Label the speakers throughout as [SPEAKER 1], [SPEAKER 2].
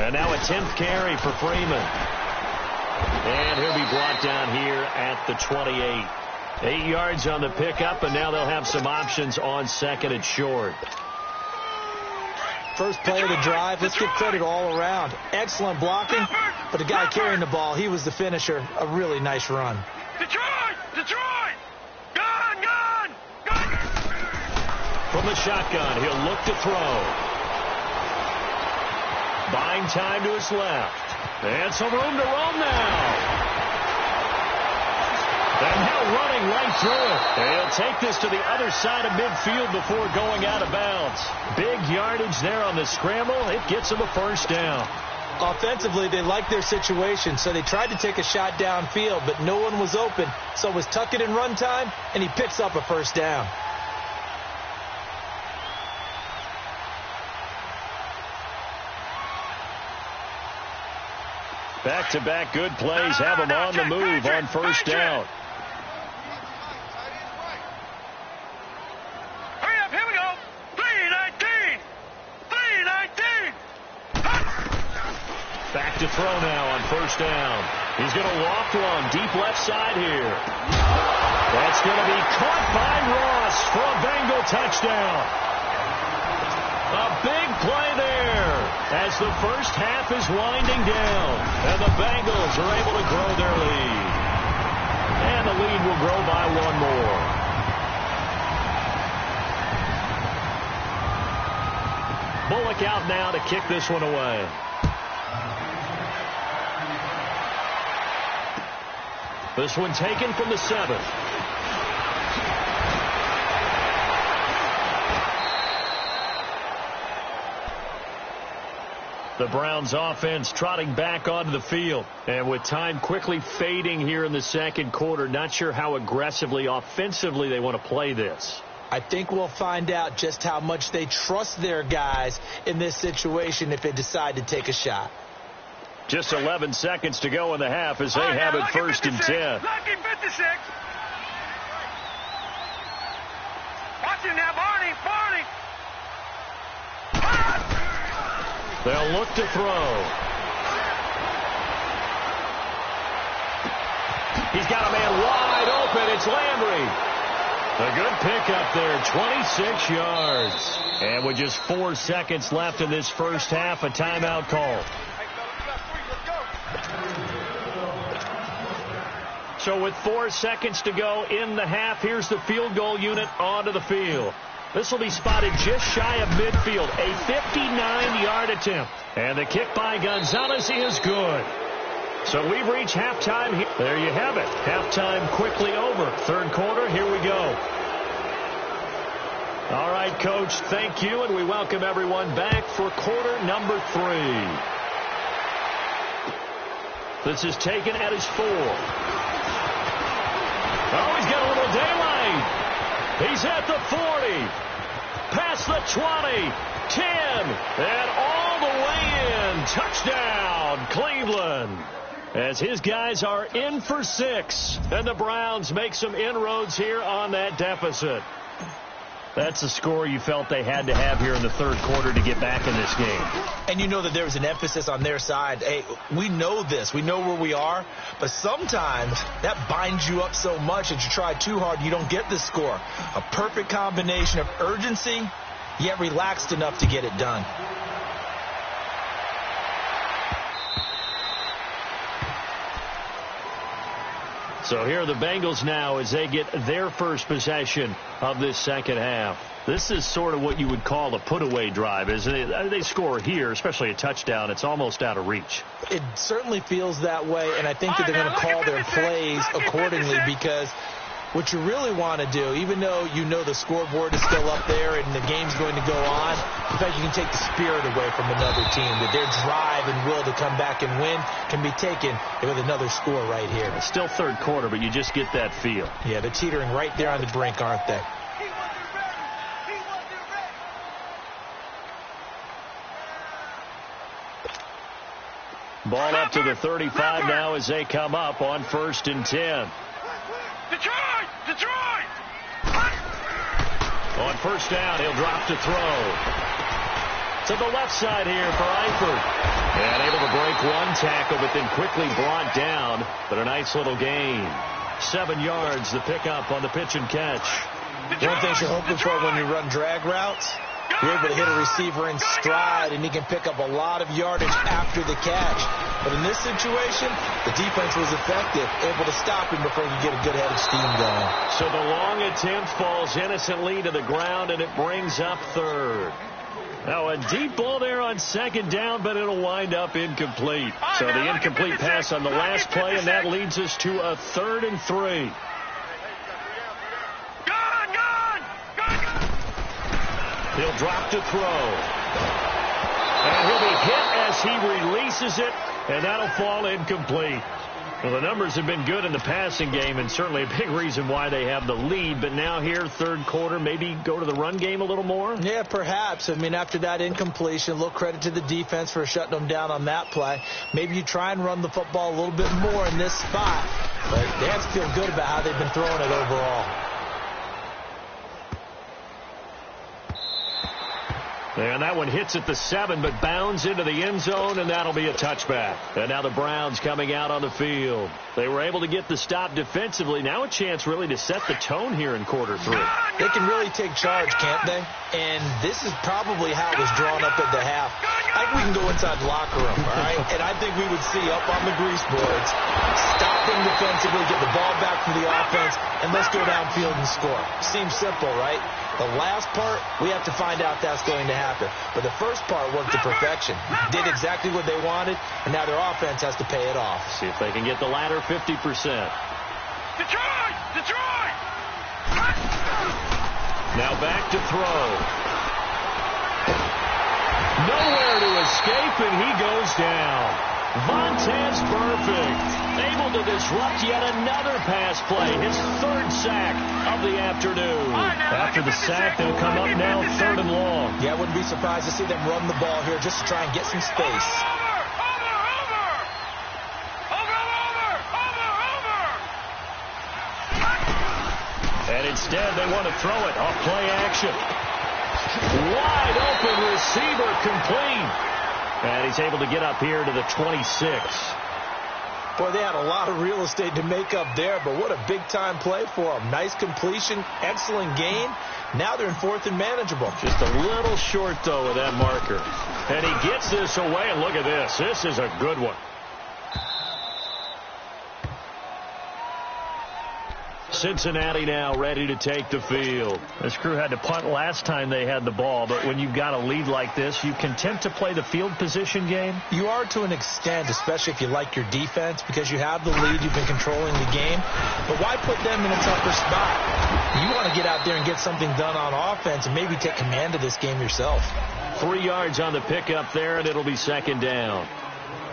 [SPEAKER 1] And now a 10th carry for Freeman. And he'll be brought down here at the 28. 8 yards on the pickup, and now they'll have some options on second and short.
[SPEAKER 2] First play of the drive, let's give credit all around. Excellent blocking, but the guy carrying the ball, he was the finisher. A really nice run.
[SPEAKER 3] Detroit! Detroit! Gun!
[SPEAKER 1] From the shotgun, he'll look to throw. Buying time to his left. And some room to roam now. And now running right through it. He'll take this to the other side of midfield before going out of bounds. Big yardage there on the scramble. It gets him a first down.
[SPEAKER 2] Offensively, they liked their situation, so they tried to take a shot downfield, but no one was open. So it was tuck it in run time, and he picks up a first down.
[SPEAKER 1] Back-to-back good plays have him on the move on first down.
[SPEAKER 3] Hurry up, here we go. 3-19.
[SPEAKER 1] Back to throw now on first down. He's going to loft one deep left side here. That's going to be caught by Ross for a Bengal touchdown. A big play there as the first half is winding down. And the Bengals are able to grow their lead. And the lead will grow by one more. Bullock out now to kick this one away. This one taken from the 7. The Browns offense trotting back onto the field. And with time quickly fading here in the second quarter, not sure how aggressively, offensively they want to play this.
[SPEAKER 2] I think we'll find out just how much they trust their guys in this situation if they decide to take a shot.
[SPEAKER 1] Just 11 seconds to go in the half as they have it first and 10.
[SPEAKER 3] Lucky 56. Watch him now, Barney.
[SPEAKER 1] They'll look to throw. He's got a man wide open. It's Landry. A good pickup there, 26 yards. And with just 4 seconds left in this first half, a timeout call. So with 4 seconds to go in the half, here's the field goal unit onto the field. This will be spotted just shy of midfield, a 59-yard attempt. And the kick by Gonzalez is good. So we've reached halftime here. There you have it. Halftime quickly over. Third quarter, here we go. All right, Coach, thank you, and we welcome everyone back for quarter number 3. This is taken at his 4. Oh, he's got a little daylight. He's at the 40, past the 20, 10, and all the way in. Touchdown, Cleveland. As his guys are in for 6, and the Browns make some inroads here on that deficit. That's the score you felt they had to have here in the third quarter to get back in this game.
[SPEAKER 2] And you know that there was an emphasis on their side. Hey, we know this. We know where we are. But sometimes that binds you up so much that you try too hard, you don't get the score. A perfect combination of urgency, yet relaxed enough to get it done.
[SPEAKER 1] So here are the Bengals now as they get their first possession of this second half. This is sort of what you would call a put-away drive, isn't it? They score here, especially a touchdown. It's almost out of reach.
[SPEAKER 2] It certainly feels that way, and I think that they're going to call their plays accordingly because what you really want to do, even though you know the scoreboard is still up there and the game's going to go on, in fact, you can take the spirit away from another team, that their drive and will to come back and win can be taken with another score right here.
[SPEAKER 1] It's still third quarter, but you just get that feel.
[SPEAKER 2] Yeah, they're teetering right there on the brink, aren't they?
[SPEAKER 1] Ball up to the 35 now as they come up on first and 10.
[SPEAKER 3] Detroit!
[SPEAKER 1] On first down, he'll drop to throw. To the left side here for Eifert. And able to break one tackle, but then quickly brought down. But a nice little gain. 7 yards, the pickup on the pitch and catch.
[SPEAKER 2] One thing you're hoping for when you run drag routes, you're able to hit a receiver in stride, and he can pick up a lot of yardage after the catch. But in this situation, the defense was effective, able to stop him before he could get a good head of steam going.
[SPEAKER 1] So the long attempt falls innocently to the ground, and it brings up third. Now a deep ball there on second down, but it'll wind up incomplete. So the incomplete pass on the last play, and that leads us to a 3rd and 3. He'll drop to throw. And he'll be hit as he releases it, and that'll fall incomplete. Well, the numbers have been good in the passing game, and certainly a big reason why they have the lead. But now here, third quarter, maybe go to the run game a little more?
[SPEAKER 2] Yeah, perhaps. I mean, after that incompletion, a little credit to the defense for shutting them down on that play. Maybe you try and run the football a little bit more in this spot. But they have to feel good about how they've been throwing it overall.
[SPEAKER 1] And that one hits at the 7, but bounds into the end zone, and that'll be a touchback. And now the Browns coming out on the field. They were able to get the stop defensively. Now a chance really to set the tone here in quarter 3.
[SPEAKER 2] They can really take charge, can't they? And this is probably how it was drawn up at the half. I think we can go inside the locker room, all right? And I think we would see up on the grease boards, stop them defensively, get the ball back from the offense, and let's go downfield and score. Seems simple, right? The last part, we have to find out that's going to happen. But the first part worked to perfection. Did exactly what they wanted, and now their offense has to pay it off.
[SPEAKER 1] See if they can get the latter 50%.
[SPEAKER 3] Detroit! Detroit!
[SPEAKER 1] Now back to throw. Nowhere to escape, and he goes down. Vontaze Burfict able to disrupt yet another pass play. His 3rd sack of the afternoon. After the sack, they'll come up now 3rd and long.
[SPEAKER 2] Yeah, I wouldn't be surprised to see them run the ball here just to try and get some space.
[SPEAKER 1] And instead, they want to throw it off play action. Wide open receiver complete. And he's able to get up here to the 26.
[SPEAKER 2] Boy, they had a lot of real estate to make up there, but what a big-time play for them. Nice completion, excellent gain. Now they're in 4th and manageable.
[SPEAKER 1] Just a little short, though, with that marker. And he gets this away, and look at this. This is a good one. Cincinnati now ready to take the field. This crew had to punt last time they had the ball, but when you've got a lead like this, you content to play the field position game?
[SPEAKER 2] You are to an extent, especially if you like your defense, because you have the lead, you've been controlling the game. But why put them in a tougher spot? You want to get out there and get something done on offense and maybe take command of this game yourself.
[SPEAKER 1] 3 yards on the pickup there, and it'll be 2nd down.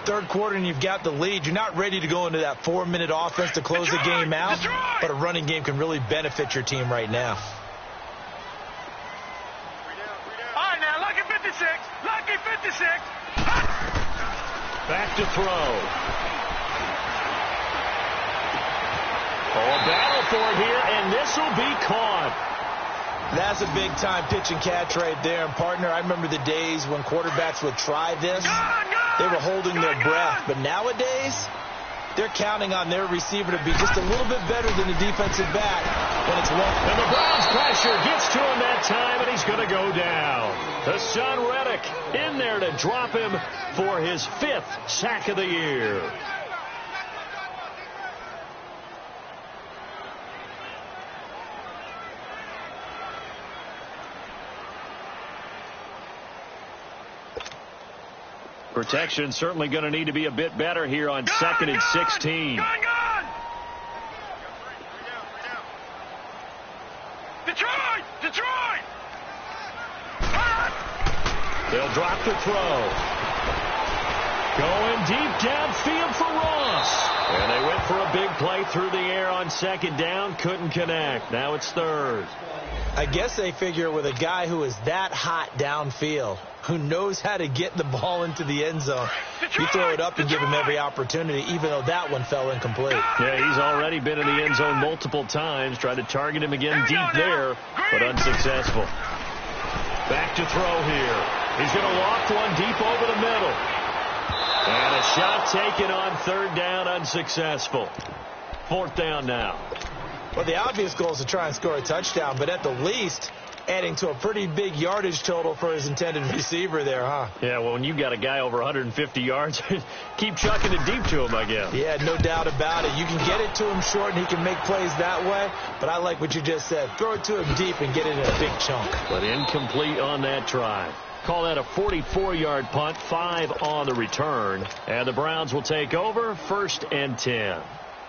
[SPEAKER 2] Third quarter and you've got the lead. You're not ready to go into that 4-minute offense to close the game out, but a running game can really benefit your team right now.
[SPEAKER 3] All right, now, lucky 56. Lucky 56.
[SPEAKER 1] Back to throw. Oh, a battle for it here, and this will be caught.
[SPEAKER 2] That's a big-time pitch and catch right there. And, partner, I remember the days when quarterbacks would try this. They were holding their breath. But nowadays, they're counting on their receiver to be just a little bit better than the defensive back when it's long.
[SPEAKER 1] And the Browns pressure gets to him that time, and he's going to go down. Hassan Reddick in there to drop him for his 5th sack of the year. Protection certainly going to need to be a bit better here on 2nd and 16.
[SPEAKER 3] Detroit! Detroit!
[SPEAKER 1] They'll drop the throw. Going deep downfield for Ross. And they went for a big play through the air on 2nd down. Couldn't connect. Now it's 3rd.
[SPEAKER 2] I guess they figure with a guy who is that hot downfield, who knows how to get the ball into the end zone, you throw it up and give him every opportunity, even though that one fell incomplete.
[SPEAKER 1] Yeah, he's already been in the end zone multiple times. Tried to target him again deep there, but unsuccessful. Back to throw here. He's going to loft one deep over the middle. And a shot taken on third down, unsuccessful. Fourth down now.
[SPEAKER 2] Well, the obvious goal is to try and score a touchdown, but at the least, adding to a pretty big yardage total for his intended receiver there, huh?
[SPEAKER 1] Yeah, well, when you got a guy over 150 yards, keep chucking it deep to him, I guess.
[SPEAKER 2] Yeah, no doubt about it. You can get it to him short, and he can make plays that way, but I like what you just said. Throw it to him deep and get it in a big chunk.
[SPEAKER 1] But incomplete on that try. Call that a 44-yard punt, 5 on the return. And the Browns will take over, 1st and 10.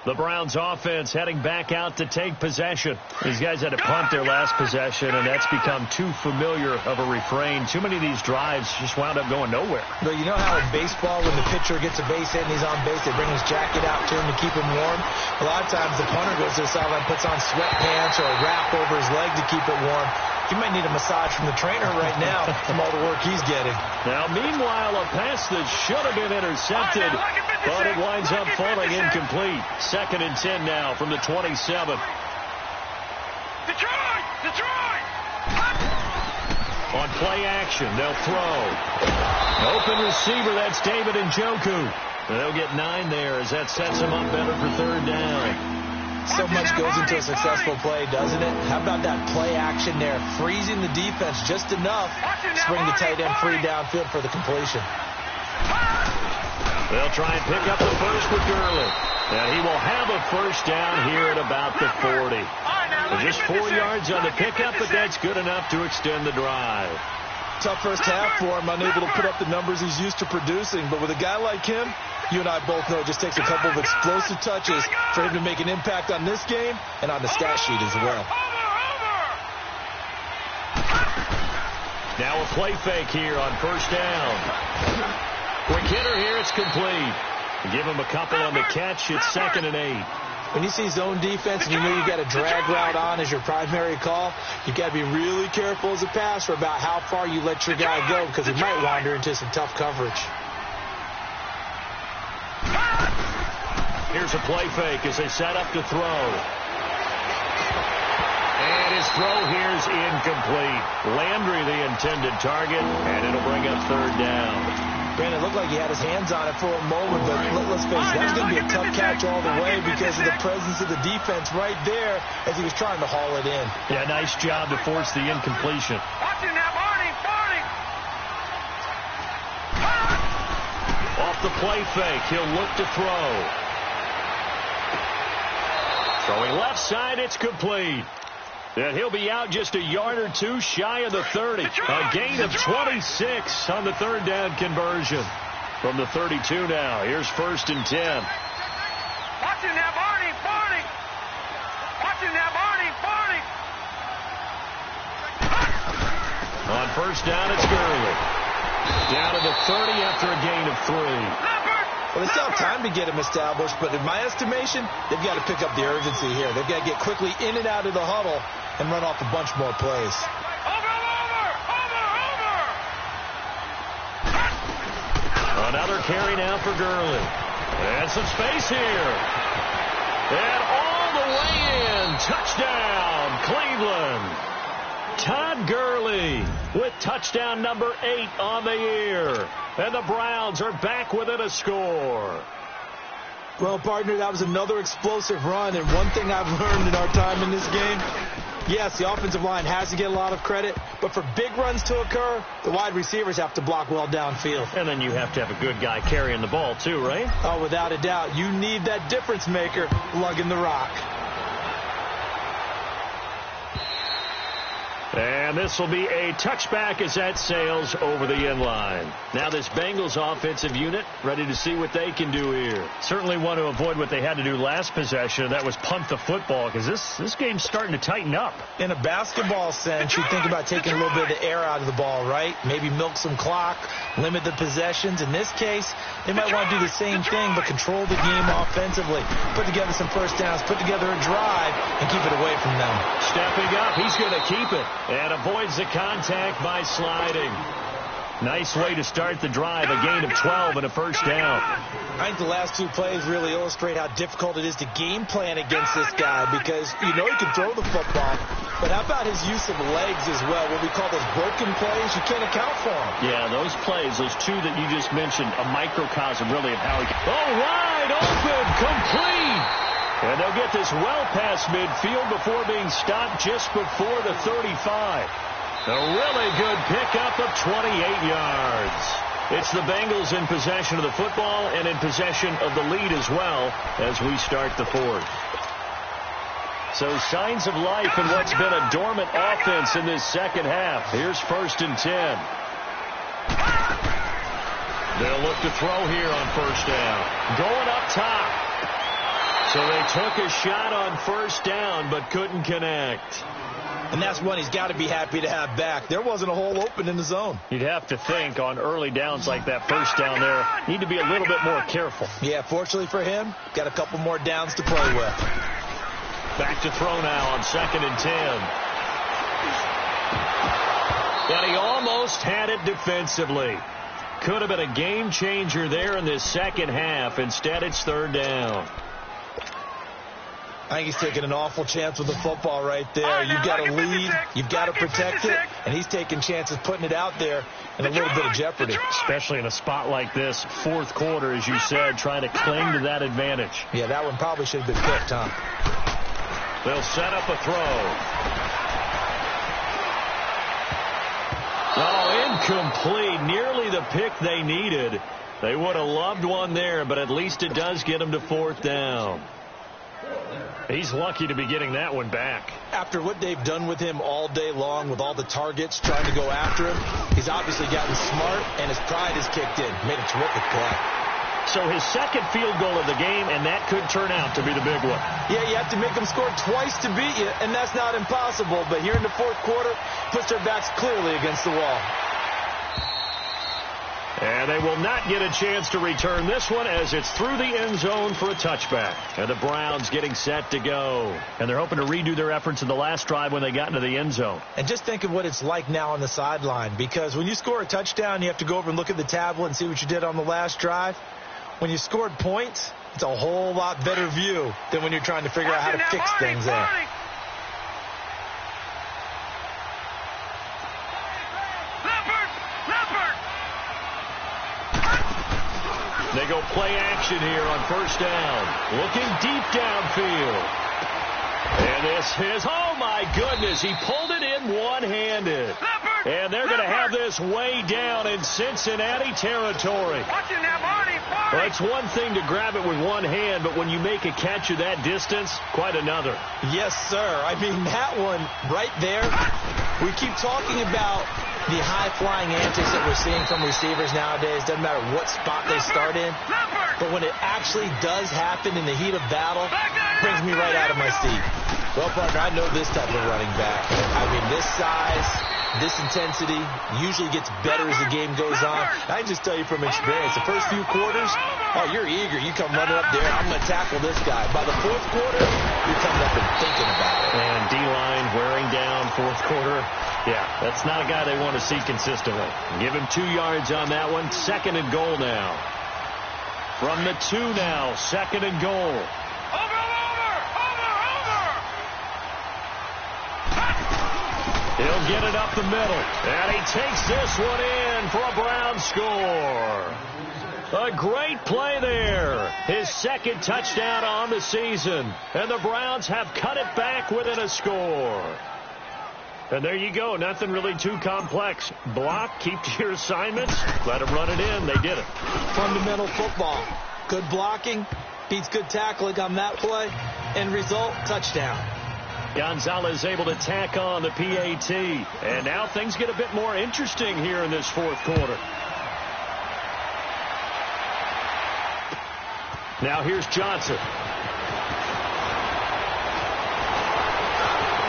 [SPEAKER 1] The Browns offense heading back out to take possession. These guys had to punt their last possession, and that's become too familiar of a refrain. Too many of these drives just wound up going nowhere.
[SPEAKER 2] But you know how in baseball, when the pitcher gets a base hit and he's on base, they bring his jacket out to him to keep him warm? A lot of times the punter goes to the sideline, puts on sweatpants or a wrap over his leg to keep it warm. He might need a massage from the trainer right now from all the work he's getting.
[SPEAKER 1] Now, meanwhile, a pass that should have been intercepted, but it winds up falling incomplete. 2nd and 10 now from the 27.
[SPEAKER 3] Detroit!
[SPEAKER 1] On play action, they'll throw. Open receiver, that's David Njoku. They'll get 9 there as that sets him up better for third down.
[SPEAKER 2] So much goes into a successful play, doesn't it? How about that play action there? Freezing the defense just enough to bring the tight end free downfield for the completion.
[SPEAKER 1] They'll try and pick up the first with Gurley. And he will have a first down here at about the 40. Just 4 yards on the pickup, but that's good enough to extend the drive.
[SPEAKER 2] Tough first half for him, unable to put up the numbers he's used to producing. But with a guy like him, you and I both know it just takes a couple of explosive touches for him to make an impact on this game and on the stat sheet as well.
[SPEAKER 1] Now a play fake here on first down. Quick hitter here, it's complete. Give him a couple on the catch, it's 2nd and 8.
[SPEAKER 2] When you see zone defense and you know you got a drag route on as your primary call, you got to be really careful as a passer about how far you let your guy go because he might wander into some tough coverage.
[SPEAKER 1] Here's a play fake as they set up to throw. And his throw here is incomplete. Landry the intended target, and it'll bring up third down.
[SPEAKER 2] Brandon, it looked like he had his hands on it for a moment, but let's face it, that was going to be a tough catch all the way because of the presence of the defense right there as he was trying to haul it in.
[SPEAKER 1] Yeah, nice job to force the incompletion.
[SPEAKER 3] Watching now, Barney!
[SPEAKER 1] Off the play fake, he'll look to throw. Throwing left side, it's complete. And he'll be out just a yard or two shy of the 30. A gain of 26 on the third down conversion. From the 32 now, here's 1st and 10.
[SPEAKER 3] Watching now, Barney! Watching now, Barney!
[SPEAKER 1] On first down, it's Gurley. Down to the 30 after a gain of 3.
[SPEAKER 2] Well, they still have time to get him established, but in my estimation, they've got to pick up the urgency here. They've got to get quickly in and out of the huddle and run off a bunch more plays.
[SPEAKER 1] Another carry now for Gurley. And some space here. And all the way in. Touchdown, Cleveland. Todd Gurley with touchdown number 8 on the year. And the Browns are back within a score.
[SPEAKER 2] Well, partner, that was another explosive run. And one thing I've learned in our time in this game, yes, the offensive line has to get a lot of credit, but for big runs to occur, the wide receivers have to block well downfield.
[SPEAKER 1] And then you have to have a good guy carrying the ball too, right?
[SPEAKER 2] Oh, without a doubt. You need that difference maker lugging the rock.
[SPEAKER 1] And this will be a touchback as that sails over the end line. Now this Bengals offensive unit ready to see what they can do here. Certainly want to avoid what they had to do last possession. That was punt the football because this game's starting to tighten up.
[SPEAKER 2] In a basketball sense, you think about taking a little bit of the air out of the ball, right? Maybe milk some clock, limit the possessions. In this case, they might want to do the same thing but control the game offensively. Put together some first downs, put together a drive, and keep it away from them.
[SPEAKER 1] Stepping up, he's going to keep it. And avoids the contact by sliding. Nice way to start the drive, a gain of 12 and a first down.
[SPEAKER 2] I think the last two plays really illustrate how difficult it is to game plan against this guy because you know he can throw the football, but how about his use of legs as well? What we call those broken plays, you can't account for them.
[SPEAKER 1] Yeah, those plays, those two that you just mentioned, a microcosm really of how he... Oh, wide open, complete! And they'll get this well past midfield before being stopped just before the 35. A really good pickup of 28 yards. It's the Bengals in possession of the football and in possession of the lead as well as we start the fourth. So signs of life in what's been a dormant offense in this second half. Here's 1st and 10. They'll look to throw here on first down. Going up top. So they took a shot on first down but couldn't connect.
[SPEAKER 2] And that's one he's got to be happy to have back. There wasn't a hole open in the zone.
[SPEAKER 1] You'd have to think on early downs like that first down there, need to be a little bit more careful.
[SPEAKER 2] Yeah, fortunately for him, got a couple more downs to play with.
[SPEAKER 1] Back to throw now on 2nd and 10. But he almost had it defensively. Could have been a game changer there in this second half. Instead, it's 3rd down.
[SPEAKER 2] I think he's taking an awful chance with the football right there. You've got to lead, you've got to protect it, and he's taking chances putting it out there in a little bit of jeopardy.
[SPEAKER 1] Especially in a spot like this, 4th quarter, as you said, trying to cling to that advantage.
[SPEAKER 2] Yeah, that one probably should have been picked, huh?
[SPEAKER 1] They'll set up a throw. Oh, incomplete. Nearly the pick they needed. They would have loved one there, but at least it does get them to 4th down. He's lucky to be getting that one back.
[SPEAKER 2] After what they've done with him all day long with all the targets trying to go after him, he's obviously gotten smart and his pride has kicked in. Made a terrific play.
[SPEAKER 1] So his second field goal of the game, and that could turn out to be the big one.
[SPEAKER 2] Yeah, you have to make them score twice to beat you, and that's not impossible. But here in the 4th quarter, puts their backs clearly against the wall.
[SPEAKER 1] And they will not get a chance to return this one as it's through the end zone for a touchback. And the Browns getting set to go. And they're hoping to redo their efforts in the last drive when they got into the end zone.
[SPEAKER 2] And just think of what it's like now on the sideline. Because when you score a touchdown, you have to go over and look at the tablet and see what you did on the last drive. When you scored points, it's a whole lot better view than when you're trying to figure out how to fix things there.
[SPEAKER 1] They go play action here on first down. Looking deep downfield. And this is, oh my goodness, he pulled it in one-handed. And they're going to have this way down in Cincinnati territory. Well, it's one thing to grab it with one hand, but when you make a catch of that distance, quite another.
[SPEAKER 2] Yes, sir. I mean, that one right there, we keep talking about the high-flying antics that we're seeing from receivers nowadays. Doesn't matter what spot they start in. But when it actually does happen in the heat of battle, it brings me right out of my seat. Well, partner, I know this type of running back. I mean, this size, this intensity usually gets better as the game goes on. I can just tell you from experience, the first few quarters, oh, you're eager. You come running up there, I'm going to tackle this guy. By the 4th quarter, you're coming up and thinking about it.
[SPEAKER 1] And D-line wearing down 4th quarter. Yeah, that's not a guy they want to see consistently. Give him 2 yards on that one. 2nd and goal now. From the 2 now, 2nd and goal. He'll get it up the middle. And he takes this one in for a Brown score. A great play there. His 2nd touchdown on the season. And the Browns have cut it back within a score. And there you go. Nothing really too complex. Block, keep to your assignments, let them run it in. They did it.
[SPEAKER 2] Fundamental football. Good blocking beats good tackling on that play. End result, touchdown.
[SPEAKER 1] Gonzalez able to tack on the PAT. And now things get a bit more interesting here in this 4th quarter. Now here's Johnson.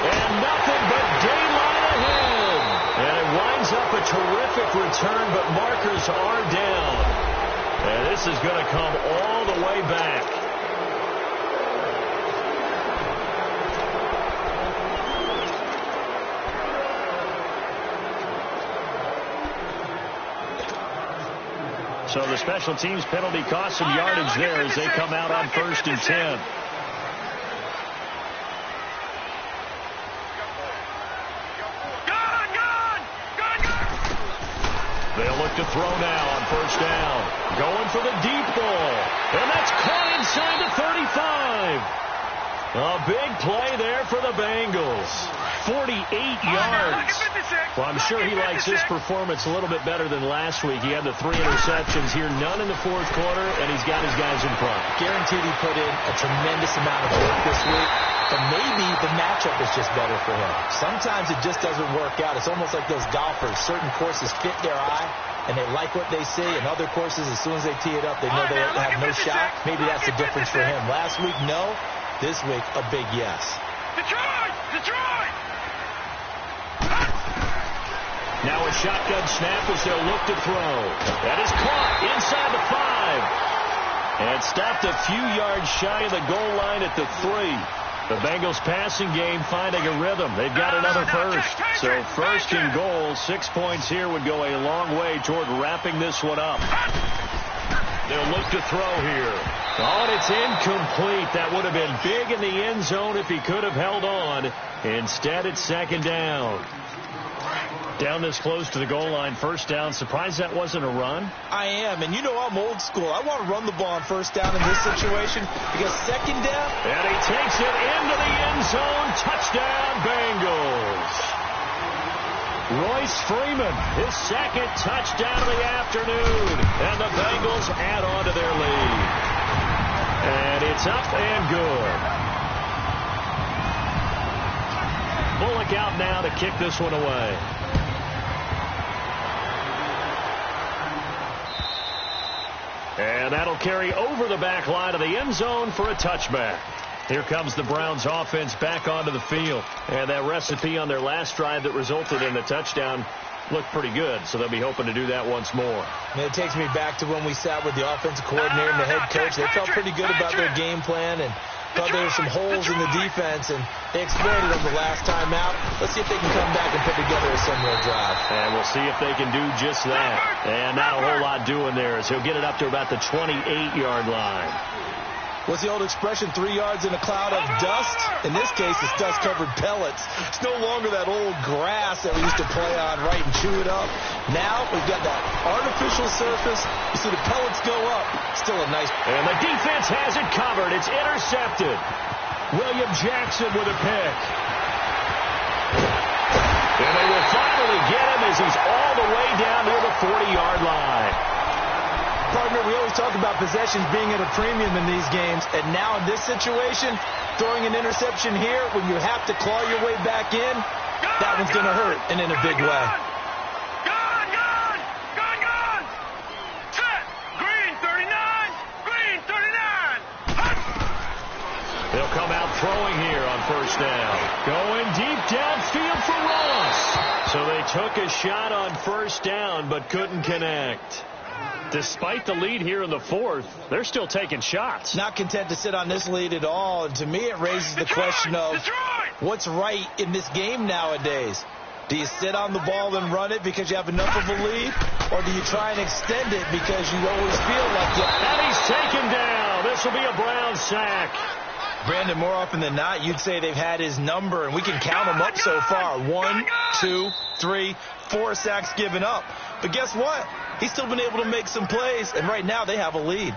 [SPEAKER 1] And nothing but daylight ahead. And it winds up a terrific return, but markers are down. And this is going to come all the way back. So the special teams penalty cost some yardage there as they come out on 1st and 10. They'll look to throw now on 1st down. Going for the deep ball. And that's caught inside the 35. A big play there for the Bengals. 48 yards. Well, I'm sure he likes this performance a little bit better than last week. He had the 3 interceptions here, none in the 4th quarter, and he's got his guys in front.
[SPEAKER 2] Guaranteed he put in a tremendous amount of work this week, but maybe the matchup is just better for him. Sometimes it just doesn't work out. It's almost like those golfers. Certain courses fit their eye, and they like what they see, and other courses, as soon as they tee it up, they know they have no shot. Maybe that's the difference for him. Last week, no. This week, a big yes.
[SPEAKER 3] Detroit! Detroit!
[SPEAKER 1] Now a shotgun snap as they'll look to throw. That is caught inside the 5. And stopped a few yards shy of the goal line at the 3. The Bengals passing game finding a rhythm. They've got another first. So 1st and goal, 6 points here would go a long way toward wrapping this one up. They'll look to throw here. Oh, and it's incomplete. That would have been big in the end zone if he could have held on. Instead, it's 2nd down. Down this close to the goal line, 1st down. Surprised that wasn't a run?
[SPEAKER 2] I am, and you know I'm old school. I want to run the ball on 1st down in this situation because 2nd down.
[SPEAKER 1] And he takes it into the end zone. Touchdown, Bengals. Royce Freeman, his 2nd touchdown of the afternoon. And the Bengals add on to their lead. And it's up and good. Bullock out now to kick this one away. And that'll carry over the back line of the end zone for a touchback. Here comes the Browns offense back onto the field. And that recipe on their last drive that resulted in the touchdown looked pretty good, so they'll be hoping to do that once more.
[SPEAKER 2] And it takes me back to when we sat with the offensive coordinator and the head coach. They felt pretty good about their game plan and thought there were some holes in the defense, and they exploited them the last time out. Let's see if they can come back and put together a similar drive.
[SPEAKER 1] And we'll see if they can do just that. And not a whole lot doing there as he'll get it up to about the 28-yard line.
[SPEAKER 2] What's the old expression, 3 yards in a cloud of dust? In this case, it's dust-covered pellets. It's no longer that old grass that we used to play on, right, and chew it up. Now we've got that artificial surface. You see the pellets go up. Still a nice...
[SPEAKER 1] And the defense has it covered. It's intercepted. William Jackson with a pick. And they will finally get him as he's all the way down near the 40-yard line.
[SPEAKER 2] Partner, we always talk about possessions being at a premium in these games, and now in this situation, throwing an interception here when you have to claw your way back in, that one's going to hurt, and in a big way.
[SPEAKER 3] Gone! Set! Green 39! Green 39!
[SPEAKER 1] They'll come out throwing here on 1st down. Going deep downfield for Ross. So they took a shot on 1st down, but couldn't connect. Despite the lead here in the 4th, they're still taking shots.
[SPEAKER 2] Not content to sit on this lead at all. And to me, it raises the question of what's right in this game nowadays. Do you sit on the ball and run it because you have enough of a lead? Or do you try and extend it because you always feel like you...
[SPEAKER 1] And he's taken down. This will be a Brown sack.
[SPEAKER 2] Brandon, more often than not, you'd say they've had his number, and we can count them up so far. 1, 2, 3, 4 sacks given up. But guess what? He's still been able to make some plays, and right now they have a lead.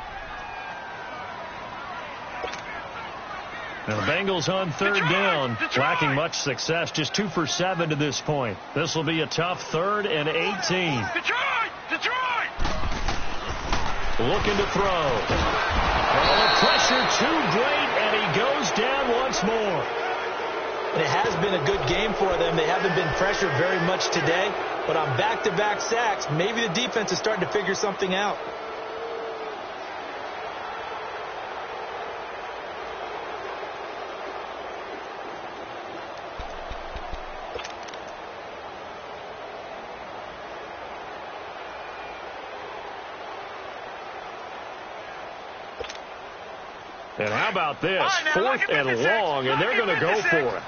[SPEAKER 1] Now the Bengals on 3rd down, lacking much success, just 2 for 7 to this point. This will be a tough 3rd and 18.
[SPEAKER 3] Detroit!
[SPEAKER 1] Looking to throw. Oh, the pressure too great, and he goes down once more.
[SPEAKER 2] And it has been a good game for them. They haven't been pressured very much today, but on back-to-back sacks, maybe the defense is starting to figure something out.
[SPEAKER 1] And how about this? 4th and long, and they're going to go for it.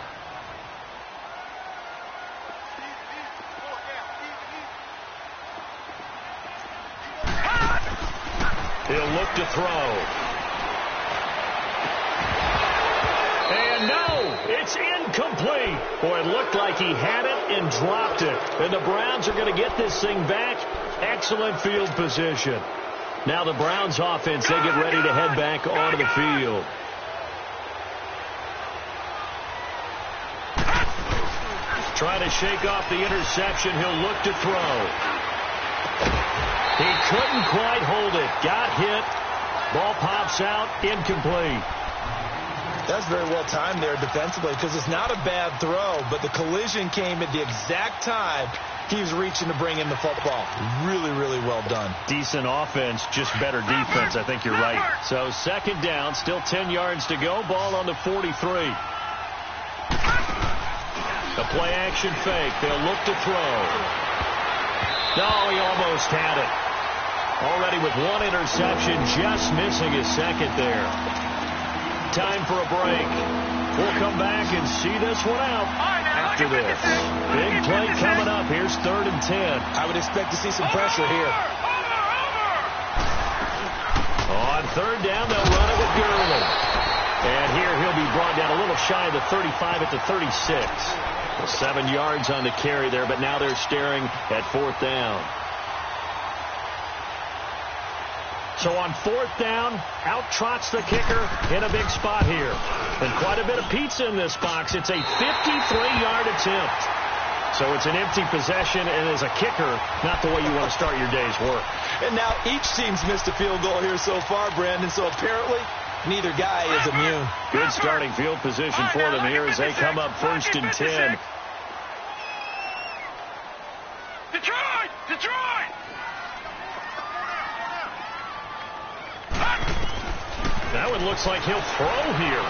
[SPEAKER 1] He'll look to throw. And no, it's incomplete. Boy, it looked like he had it and dropped it. And the Browns are going to get this thing back. Excellent field position. Now the Browns offense, they get ready to head back onto the field. Trying to shake off the interception. He'll look to throw. He couldn't quite hold it. Got hit. Ball pops out. Incomplete.
[SPEAKER 2] That's very well timed there defensively because it's not a bad throw, but the collision came at the exact time he was reaching to bring in the football. Really, really well done.
[SPEAKER 1] Decent offense, just better defense. I think you're right. So second down, still 10 yards to go. Ball on the 43. A play action fake. They'll look to throw. No, he almost had it. Already with one interception, just missing his second there. Time for a break. We'll come back and see this one out after this. Big play coming up. Here's 3rd and 10.
[SPEAKER 2] I would expect to see some pressure here.
[SPEAKER 1] On 3rd down, they'll run it with Gurley. And here he'll be brought down a little shy of the 35 at the 36. 7 yards on the carry there, but now they're staring at 4th down. So on 4th down, out trots the kicker in a big spot here. And quite a bit of pizza in this box. It's a 53-yard attempt. So it's an empty possession, and as a kicker, not the way you want to start your day's work.
[SPEAKER 2] And now each team's missed a field goal here so far, Brandon, so apparently neither guy is immune.
[SPEAKER 1] Good starting field position for them here as they come up 1st and 10.
[SPEAKER 3] Detroit! Detroit!
[SPEAKER 1] That one looks like he'll throw here.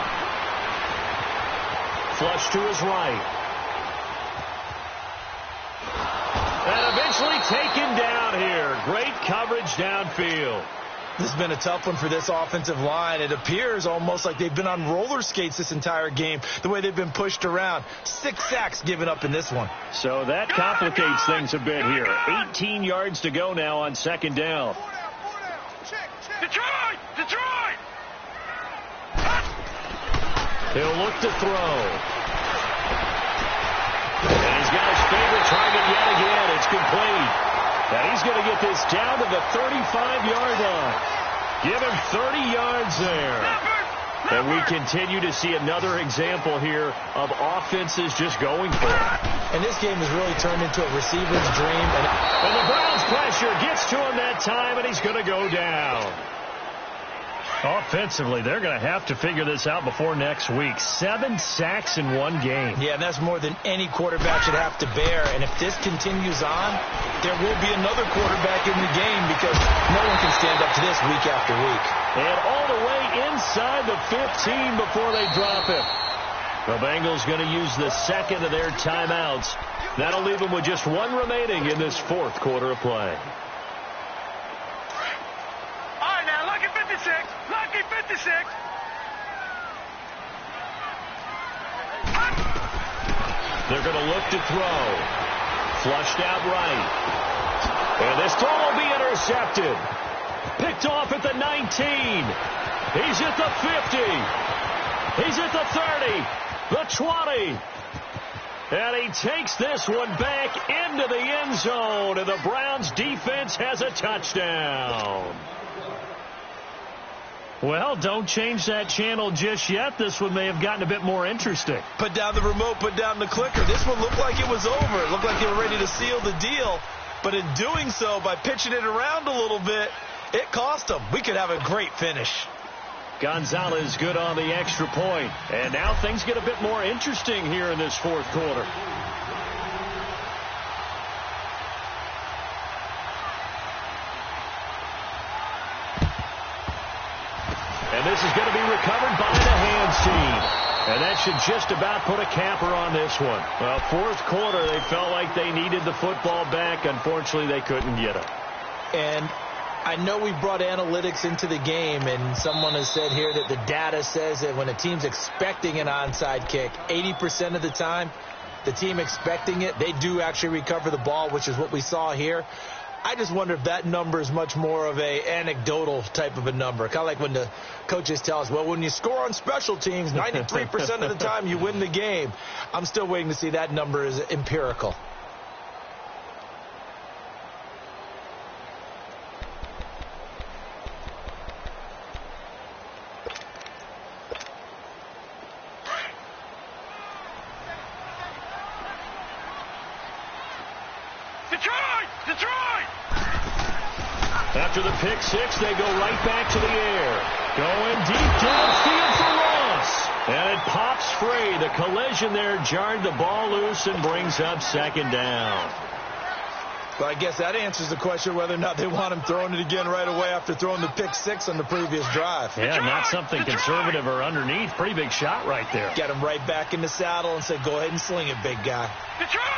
[SPEAKER 1] Flush to his right. And eventually taken down here. Great coverage downfield.
[SPEAKER 2] This has been a tough one for this offensive line. It appears almost like they've been on roller skates this entire game, the way they've been pushed around. 6 sacks given up in this one.
[SPEAKER 1] So that complicates things a bit here. 18 yards to go now on 2nd down.
[SPEAKER 3] Detroit! Detroit!
[SPEAKER 1] He'll look to throw. And he's got his favorite target yet again. It's complete. And he's going to get this down to the 35-yard line. Give him 30 yards there. And we continue to see another example here of offenses just going for it.
[SPEAKER 2] And this game has really turned into a receiver's dream.
[SPEAKER 1] And the Browns pressure gets to him that time, and he's going to go down. Offensively, they're going to have to figure this out before next week. 7 sacks in one game.
[SPEAKER 2] Yeah, and that's more than any quarterback should have to bear. And if this continues on, there will be another quarterback in the game because no one can stand up to this week after week.
[SPEAKER 1] And all the way inside the 15 before they drop it. The Bengals going to use the second of their timeouts. That'll leave them with just 1 remaining in this 4th quarter of play.
[SPEAKER 3] All right, now, lucky 56. Lucky 56.
[SPEAKER 1] They're going to look to throw. Flushed out right. And this throw will be intercepted. Picked off at the 19. He's at the 50. He's at the 30. The 20. And he takes this one back into the end zone. And the Browns defense has a touchdown. Well, don't change that channel just yet. This one may have gotten a bit more interesting.
[SPEAKER 2] Put down the remote, put down the clicker. This one looked like it was over. It looked like they were ready to seal the deal. But in doing so, by pitching it around a little bit, it cost them. We could have a great finish.
[SPEAKER 1] Gonzalez good on the extra point. And now things get a bit more interesting here in this 4th quarter. And this is going to be recovered by the hands team. And that should just about put a capper on this one. Well, 4th quarter, they felt like they needed the football back. Unfortunately, they couldn't get it.
[SPEAKER 2] And I know we brought analytics into the game, and someone has said here that the data says that when a team's expecting an onside kick, 80% of the time, the team expecting it, they do actually recover the ball, which is what we saw here. I just wonder if that number is much more of a anecdotal type of a number. Kind of like when the coaches tell us, well, when you score on special teams, 93% of the time you win the game. I'm still waiting to see that number is empirical.
[SPEAKER 1] After the pick six, they go right back to the air. Going deep downfield for Ross. And it pops free. The collision there jarred the ball loose and brings up second down.
[SPEAKER 2] Well, I guess that answers the question whether or not they want him throwing it again right away after throwing the pick six on the previous drive.
[SPEAKER 1] Yeah, not something conservative or underneath. Pretty big shot right there.
[SPEAKER 2] Get him right back in the saddle and say, go ahead and sling it, big guy.
[SPEAKER 3] Detroit!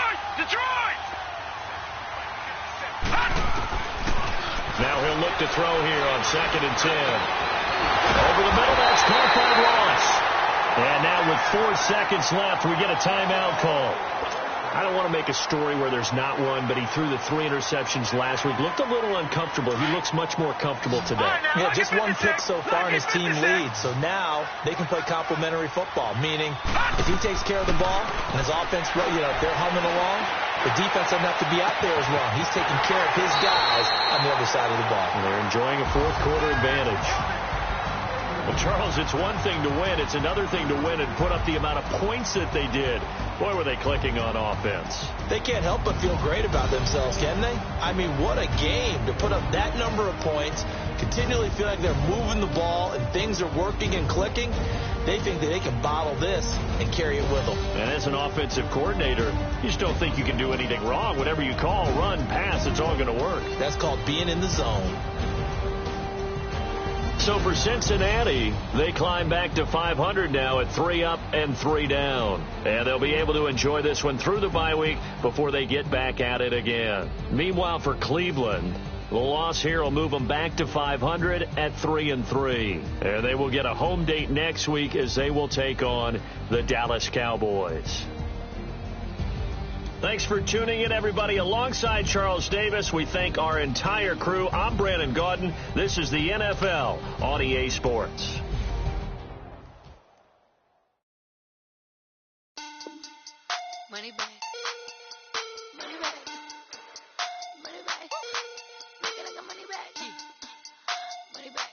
[SPEAKER 1] Now he'll look to throw here on 2nd and 10. Over the middle, that's caught by Ross. And now with 4 seconds left, we get a timeout call. I don't want to make a story where there's not one, but he threw the 3 interceptions last week. Looked a little uncomfortable. He looks much more comfortable today.
[SPEAKER 2] Yeah, just 1 pick so far and his team leads. So now they can play complementary football, meaning if he takes care of the ball and his offense, if they're humming along, the defense doesn't have to be out there as long. He's taking care of his guys on the other side of the ball.
[SPEAKER 1] And they're enjoying a 4th quarter advantage. Well, Charles, it's one thing to win. It's another thing to win and put up the amount of points that they did. Boy, were they clicking on offense.
[SPEAKER 2] They can't help but feel great about themselves, can they? I mean, what a game to put up that number of points, continually feel like they're moving the ball and things are working and clicking. They think that they can bottle this and carry it with them.
[SPEAKER 1] And as an offensive coordinator, you just don't think you can do anything wrong. Whatever you call, run, pass, it's all going to work.
[SPEAKER 2] That's called being in the zone.
[SPEAKER 1] So for Cincinnati, they climb back to 500 now at 3 up and 3 down. And they'll be able to enjoy this one through the bye week before they get back at it again. Meanwhile, for Cleveland, the loss here will move them back to 500 at 3-3. And they will get a home date next week as they will take on the Dallas Cowboys. Thanks for tuning in, everybody. Alongside Charles Davis, we thank our entire crew. I'm Brandon Gaudin. This is the NFL on EA Sports.
[SPEAKER 4] Money back. Money back. Money back. Make it like a money back. Money back.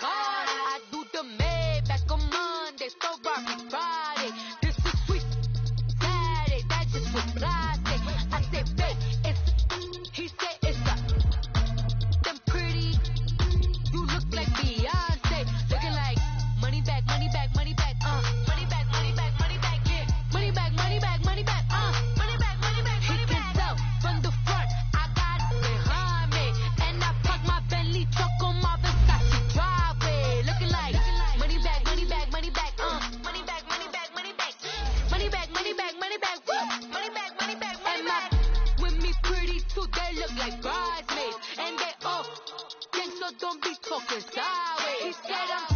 [SPEAKER 4] God, I do the Maybach on Monday, so rocky Friday. This is sweet Saturday, that just was plastic. I said, babe, he said it's them pretty. You look like Beyonce, looking like money back, money back, money back, money back, money back, money back, yeah, money back, money back, money back, money back, money back. He can tell from the front, I got it behind me, and I park my Bentley truck on my Versace driveway, looking like money back, money back, money back, money back, money back, money back, money back, money back, money back, money back, money back, money back. With me pretty too, they look like bridesmaids, and they all gang, so don't be talking sideways. He said I'm